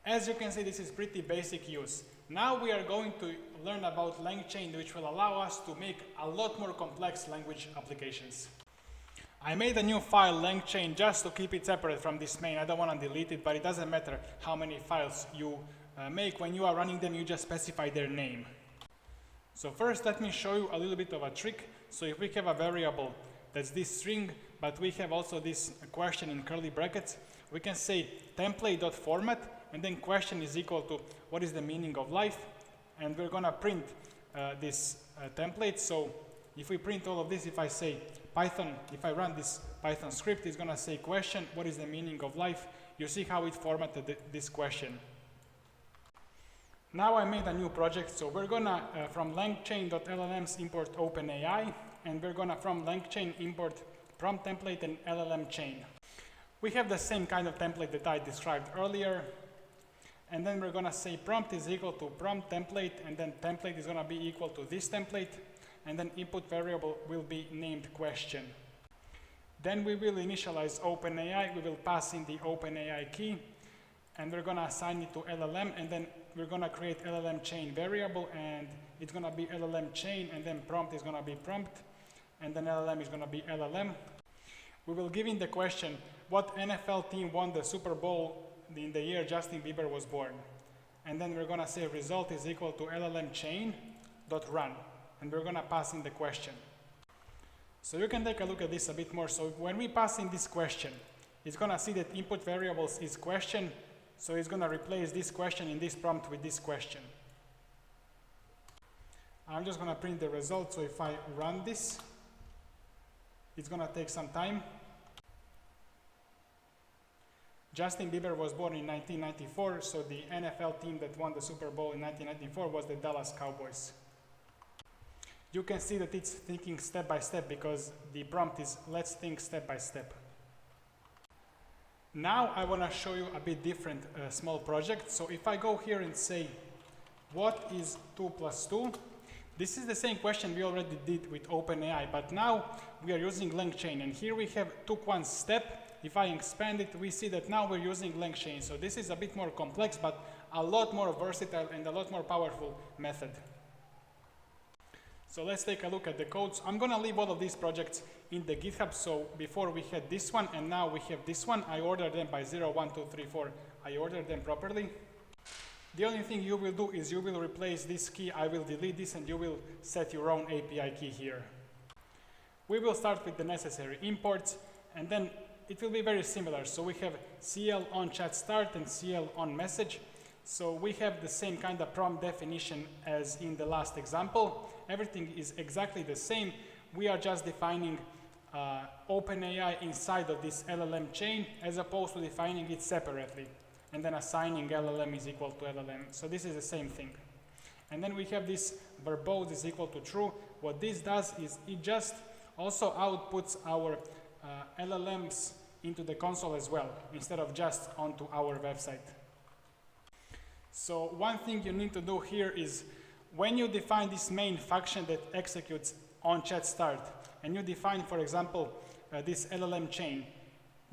As you can see, this is pretty basic use. Now we are going to learn about Langchain, which will allow us to make a lot more complex language applications. I made a new file, Langchain, just to keep it separate from this main. I don't want to delete it, but it doesn't matter how many files you make. When you are running them, you just specify their name. So first, let me show you a little bit of a trick. So if we have a variable that's this string, but we have also this question in curly brackets, we can say template.format, and then question is equal to what is the meaning of life, and we're going to print this template. So if we print all of this, if I say Python, if I run this Python script, it's going to say question, what is the meaning of life? You see how it formatted this question. Now I made a new project, so we're going to from langchain.llms import OpenAI, and we're going to from Langchain import prompt template and LLM chain. We have the same kind of template that I described earlier, and then we're going to say prompt is equal to prompt template, and then template is going to be equal to this template, and then input variable will be named question. Then we will initialize OpenAI, we will pass in the OpenAI key, and we're going to assign it to LLM, and then we're going to create LLM chain variable, and it's going to be LLM chain, and then prompt is going to be prompt, and then LLM is going to be LLM. We will give in the question what NFL team won the Super Bowl in the year Justin Bieber was born. And then we're going to say result is equal to LLM chain dot run. And we're going to pass in the question. So you can take a look at this a bit more. So when we pass in this question, it's going to see that input variables is question. So it's going to replace this question in this prompt with this question. I'm just going to print the result. So if I run this, it's going to take some time. Justin Bieber was born in 1994, so the NFL team that won the Super Bowl in 1994 was the Dallas Cowboys. You can see that it's thinking step by step because the prompt is let's think step by step. Now I want to show you a bit different small project. So if I go here and say what is 2 plus 2? This is the same question we already did with OpenAI, but now we are using Langchain, and here we have took one step. If I expand it, we see that now we're using Langchain. So this is a bit more complex, but a lot more versatile and a lot more powerful method. So let's take a look at the codes. I'm going to leave all of these projects in the GitHub. So before we had this one, and now we have this one. I ordered them by 0, 1, 2, 3, 4. I ordered them properly. The only thing you will do is you will replace this key. I will delete this, and you will set your own API key here. We will start with the necessary imports, and then it will be very similar. So we have CL on chat start and CL on message. So we have the same kind of prompt definition as in the last example. Everything is exactly the same. We are just defining OpenAI inside of this LLM chain as opposed to defining it separately and then assigning LLM is equal to LLM. So this is the same thing. And then we have this verbose is equal to true. What this does is it just also outputs our LLMs into the console as well, instead of just onto our website. So one thing you need to do here is when you define this main function that executes on chat start, and you define, for example, this LLM chain,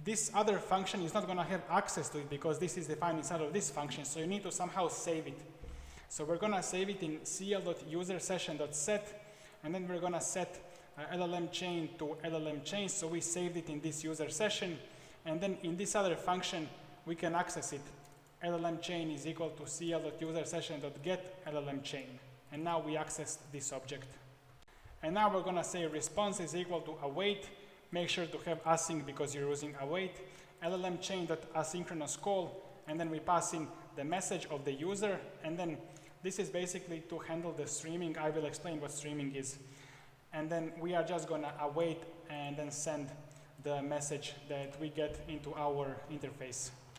this other function is not going to have access to it because this is defined inside of this function, so you need to somehow save it. So we're going to save it in cl.usersession.set, and then we're going to set LLM chain to LLM chain, so we saved it in this user session, and then in this other function we can access it. LLM chain is equal to cl.usersession.get LLM chain, and now we access this object. And now we're going to say response is equal to await. Make sure to have async because you're using await. LLM chain.asynchronous call, and then we pass in the message of the user, and then this is basically to handle the streaming. I will explain what streaming is. And then we are just going to await and then send the message that we get into our interface.